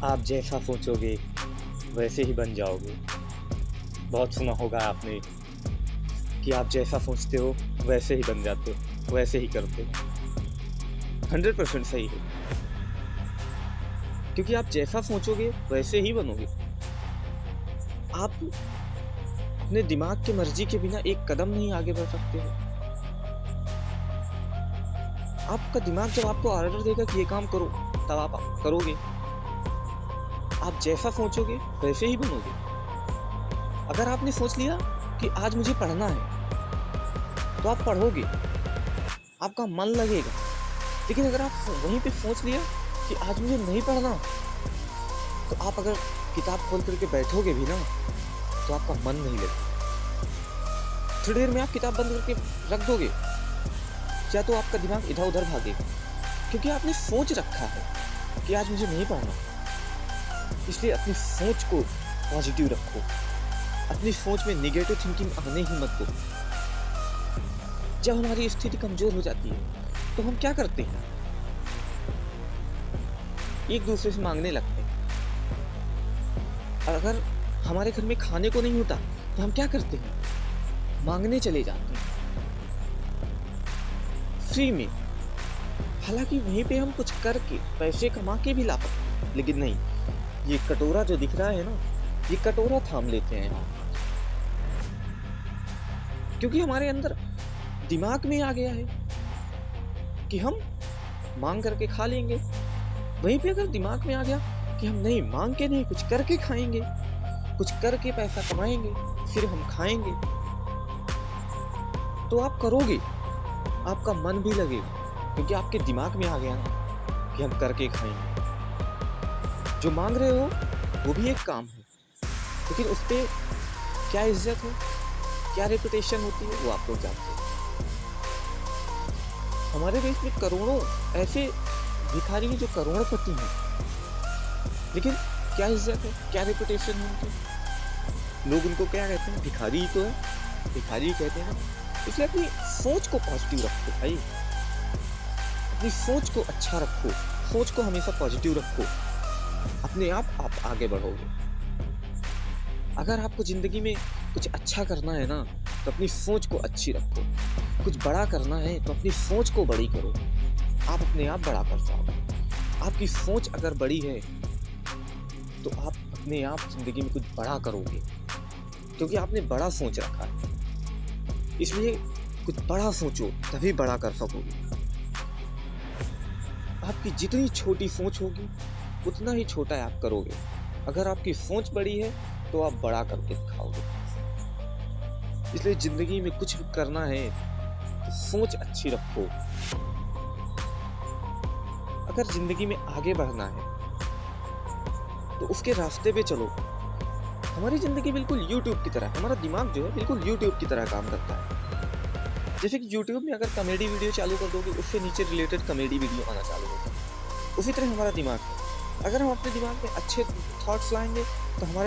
आप जैसा सोचोगे वैसे ही बन जाओगे। बहुत सुना होगा आपने कि आप जैसा सोचते हो वैसे ही बन जाते हो, वैसे ही करते हो। 100% सही है, क्योंकि आप जैसा सोचोगे वैसे ही बनोगे। आप अपने दिमाग की मर्जी के बिना एक कदम नहीं आगे बढ़ सकते हो। आपका दिमाग जब आपको ऑर्डर देगा कि ये काम करो, तब आप करोगे। आप जैसा सोचोगे वैसे ही बनोगे। अगर आपने सोच लिया कि आज मुझे पढ़ना है, तो आप पढ़ोगे, आपका मन लगेगा। लेकिन अगर आप वहीं पे सोच लिया कि आज मुझे नहीं पढ़ना, तो आप अगर किताब खोल करके बैठोगे भी ना, तो आपका मन नहीं लगेगा। थोड़ी देर में आप किताब बंद करके रख दोगे, या तो आपका दिमाग इधर उधर भागेगा, क्योंकि आपने सोच रखा है कि आज मुझे नहीं पढ़ना। इसलिए अपनी सोच को पॉजिटिव रखो। अपनी सोच में नेगेटिव थिंकिंग आने ही मत दो। जब हमारी स्थिति कमजोर हो जाती है तो हम क्या करते हैं? एक दूसरे से मांगने लगते हैं। अगर हमारे घर में खाने को नहीं होता तो हम क्या करते हैं? मांगने चले जाते हैं फ्री में। हालांकि वहीं पे हम कुछ करके पैसे कमा के भी ला सकते हैं, लेकिन नहीं, ये कटोरा जो दिख रहा है ना, ये कटोरा थाम लेते हैं हम, क्योंकि हमारे अंदर दिमाग में आ गया है कि हम मांग करके खा लेंगे। वहीं पे अगर दिमाग में आ गया कि हम नहीं, मांग के नहीं, कुछ करके खाएंगे, कुछ करके पैसा कमाएंगे, फिर हम खाएंगे, तो आप करोगे, आपका मन भी लगेगा, क्योंकि आपके दिमाग में आ गया ना कि हम करके खाएंगे। जो मांग रहे हो वो भी एक काम है, लेकिन उस पर क्या इज्जत है, क्या रेपुटेशन होती है, वो आप लोग जानते हैं। हमारे देश में करोड़ों ऐसे भिखारी हैं जो करोड़पति हैं, लेकिन क्या इज्जत है, क्या रेपुटेशन है उनकी? लोग उनको क्या कहते हैं? भिखारी ही तो है, भिखारी ही कहते हैं ना। इसलिए अपनी सोच को पॉजिटिव रखो भाई। अपनी सोच को अच्छा रखो, सोच को हमेशा पॉजिटिव रखो। अपने आप आगे बढ़ोगे। अगर आपको जिंदगी में कुछ अच्छा करना है ना, तो अपनी सोच को अच्छी रखो। कुछ बड़ा करना है तो अपनी सोच को बड़ी करो। आप अपने आप बड़ा कर जाओगे। आपकी सोच अगर बड़ी है तो आप अपने आप जिंदगी में कुछ बड़ा करोगे, क्योंकि आपने बड़ा सोच रखा है। इसलिए कुछ बड़ा सोचो, तभी बड़ा कर सकोगे। आपकी जितनी छोटी सोच होगी उतना ही छोटा आप करोगे। अगर आपकी सोच बड़ी है तो आप बड़ा करके दिखाओगे। इसलिए जिंदगी में कुछ भी करना है तो सोच अच्छी रखो। अगर जिंदगी में आगे बढ़ना है तो उसके रास्ते पे चलो। हमारी जिंदगी बिल्कुल YouTube की तरह, हमारा दिमाग जो है बिल्कुल YouTube की तरह काम करता है। जैसे कि YouTube में अगर कॉमेडी वीडियो चालू कर दोगे, उससे नीचे रिलेटेड कॉमेडी वीडियो आना चालू होगा। उसी तरह हमारा दिमाग है। अगर हम अपने दिमाग में अच्छे थॉट्स लाएंगे तो हमारे